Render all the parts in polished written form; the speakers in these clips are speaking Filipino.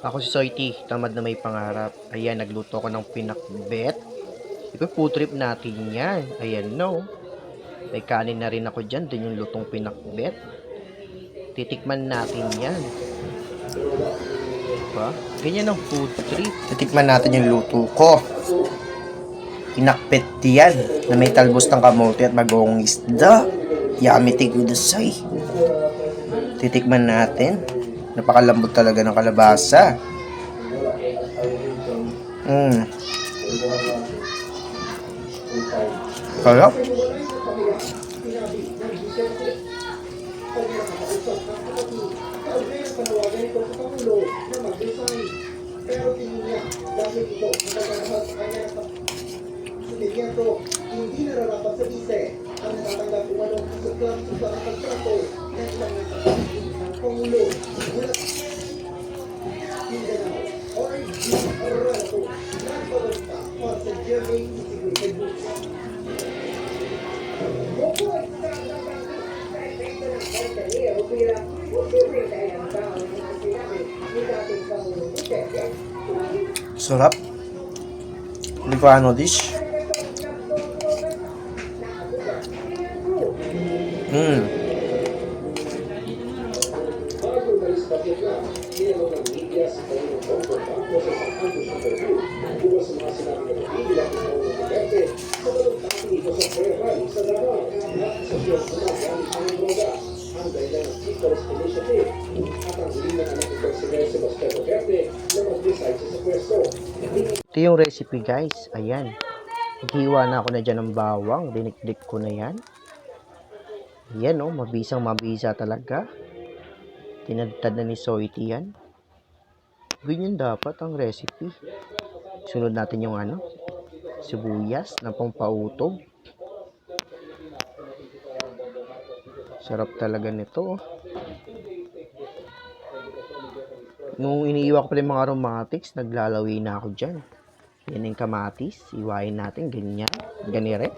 Ako si Soiti, tamad na may pangarap. Ayan, nagluto ko ng pinakbet. Ito, food trip natin yan. Ayan, no. May kanin na rin ako dyan. Din yung lutong pinakbet. Titikman natin yan. Diba? Ganyan ang food trip. Titikman natin yung luto ko. Pinakbet yan na may talbos ng kamote at bagong isda. Yummy tigudasay. Titikman natin. Napakalambot talaga ng kalabasa. Sarap. Hindi nararapat sa bise ang natatanggap umanong sa club sa pagtrato ng ilang ng Pangulo mula Mindanao or Rato nagpabasta para sa GMA Integrated Books. Bukod sa nabanggit sa epekto ng Montanero pila, posibleng kayang tao ng mga sinabi ni dating Pangulong Duterte. Sarap. Hindi ko ano dish. Bago umalis pa Vietnam, tinanong ng media si Pangulong Bongbong Marcos sa pag-ambush interview bukas sa mga sinabi ng pagbibilang ng Pangulong Duterte sa balagtasin nito sa prayer rally sa Davao na aksasyon sa mga gamit ng droga. Ang dahilan ng People's Initiative at ang huli ng anak ni President Sebastian Duterte na mag-decide sa pwesto. Ito yung recipe, guys. Ayan. Naghiwa na ako na dyan ng bawang. Dinikdik ko na yan. Yan, oh. Mabisang mabisa talaga. Tinadtad na ni Soiti yan. Ganyan dapat ang recipe. Sunod natin yung sibuyas na pampautog. Sarap talaga nito. Nung iniiwa ko pala yung mga aromatics, naglalawi na ako dyan. Yan yung kamatis. Iwain natin. Ganyan. Ganire.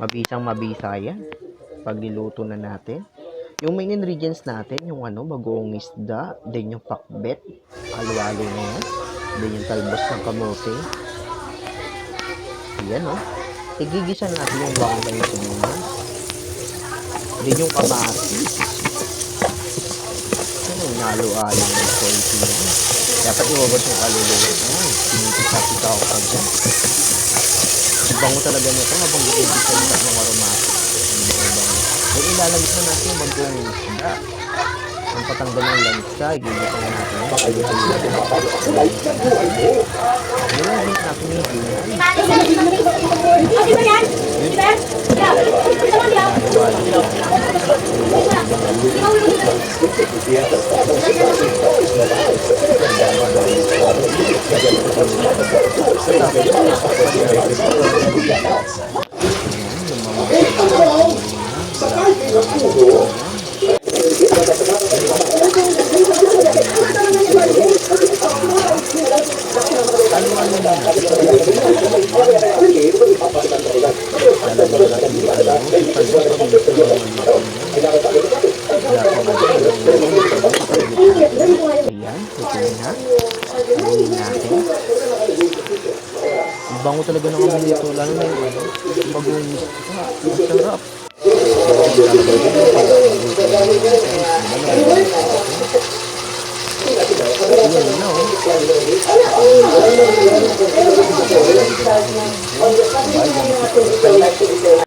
Mabisang mabisa yan. Pag niluto na natin. Yung main ingredients natin, yung bagoong isda, then yung pakbet, halo-halo na yan, then yung talbos ng kamote. Ayan, oh. Igigisa natin yung bawang na yung sibuyas. Then yung kamatis. Ano, nalo-halo ng Soiti yan. Dapat iwabas yung kaluluwa. Ay, pinipisa-pisa ako pa dyan. Bango talaga nito habang i-edit ng aromatic. Then ilalagay na natin yung bagong isda. Ang patanggal ng lansa, igigit na natin. Nilagay natin yung gulay. Ayan, tutuloy na. Ayan natin. Ang bango talaga ng amoy nito. Lalo na yung bagong isda. Ang sarap. Ayan na, oh.